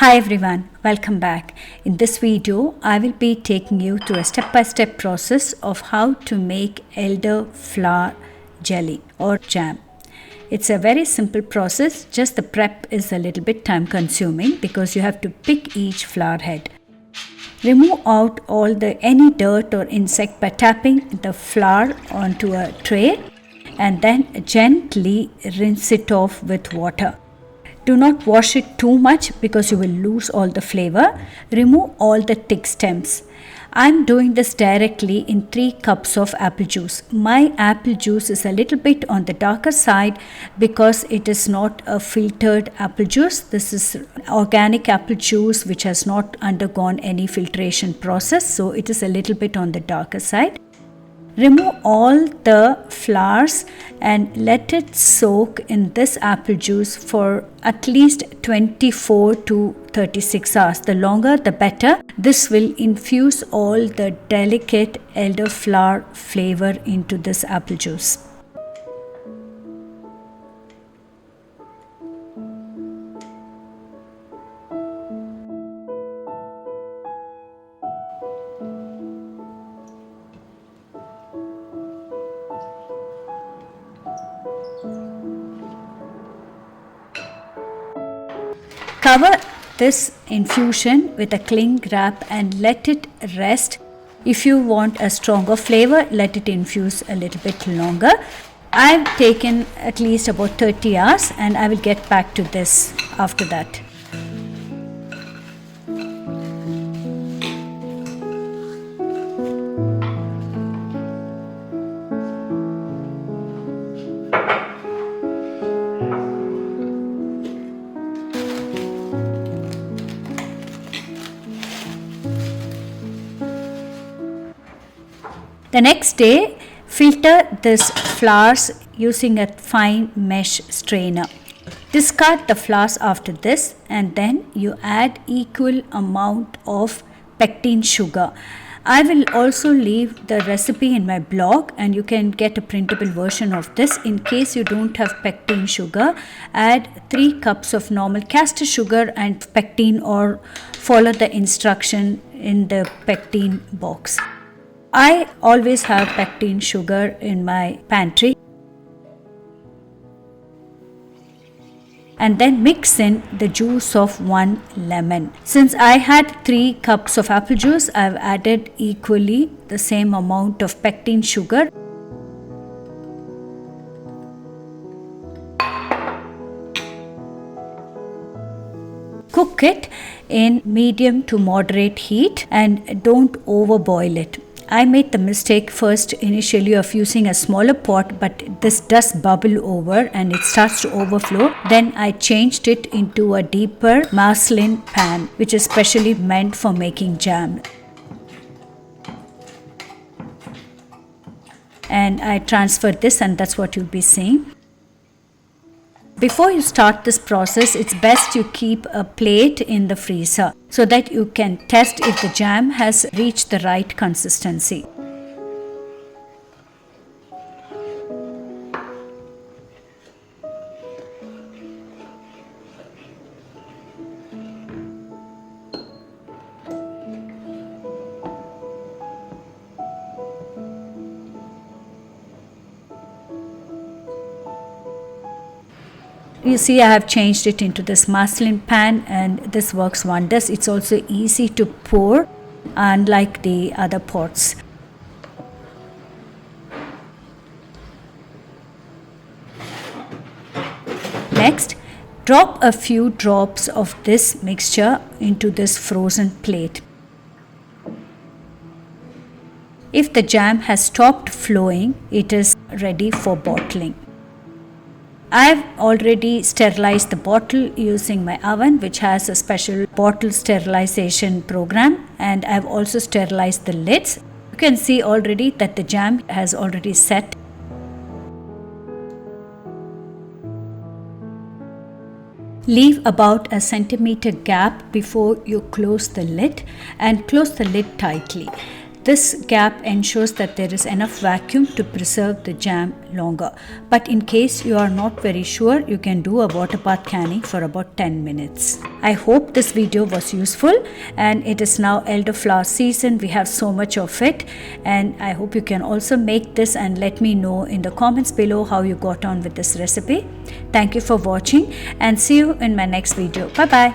Hi everyone, welcome back. In this video, I will be taking you through a step-by-step process of how to make elderflower jelly or jam. It's a very simple process, just the prep is a little bit time consuming because you have to pick each flower head. Remove out any dirt or insect by tapping the flour onto a tray and then gently rinse it off with water. Do not wash it too much because you will lose all the flavor. Remove all the thick stems. I'm doing this directly in 3 cups of apple juice. My apple juice is a little bit on the darker side because it is not a filtered apple juice. This is organic apple juice which has not undergone any filtration process, so it is a little bit on the darker side. Remove all the flowers and let it soak in this apple juice for at least 24 to 36 hours. The longer the better. This will infuse all the delicate elderflower flavor into this apple juice. Cover this infusion with a cling wrap and let it rest. If you want a stronger flavor, let it infuse a little bit longer. I've taken at least about 30 hours and I will get back to this after that. The next day, filter this flowers using a fine mesh strainer. Discard the flowers after this and then you add equal amount of pectin sugar. I will also leave the recipe in my blog and you can get a printable version of this. In case you don't have pectin sugar, add 3 cups of normal caster sugar and pectin or follow the instruction in the pectin box. I always have pectin sugar in my pantry. And then mix in the juice of 1 lemon. Since I had 3 cups of apple juice, I have added equally the same amount of pectin sugar. Cook it in medium to moderate heat and don't overboil it. I made the mistake first initially of using a smaller pot, but this does bubble over and it starts to overflow. Then I changed it into a deeper muslin pan which is specially meant for making jam. And I transferred this and that's what you'll be seeing. Before you start this process, it's best you keep a plate in the freezer so that you can test if the jam has reached the right consistency. You see, I have changed it into this muslin pan and this works wonders. It's also easy to pour, unlike the other pots. Next, drop a few drops of this mixture into this frozen plate. If the jam has stopped flowing, it is ready for bottling. I've already sterilized the bottle using my oven, which has a special bottle sterilization program, and I've also sterilized the lids. You can see already that the jam has already set. Leave about a centimeter gap before you close the lid and close the lid tightly. This gap ensures that there is enough vacuum to preserve the jam longer. But in case you are not very sure, you can do a water bath canning for about 10 minutes. I hope this video was useful, and it is now elderflower season. We have so much of it, and I hope you can also make this and let me know in the comments below how you got on with this recipe. Thank you for watching and see you in my next video. Bye bye.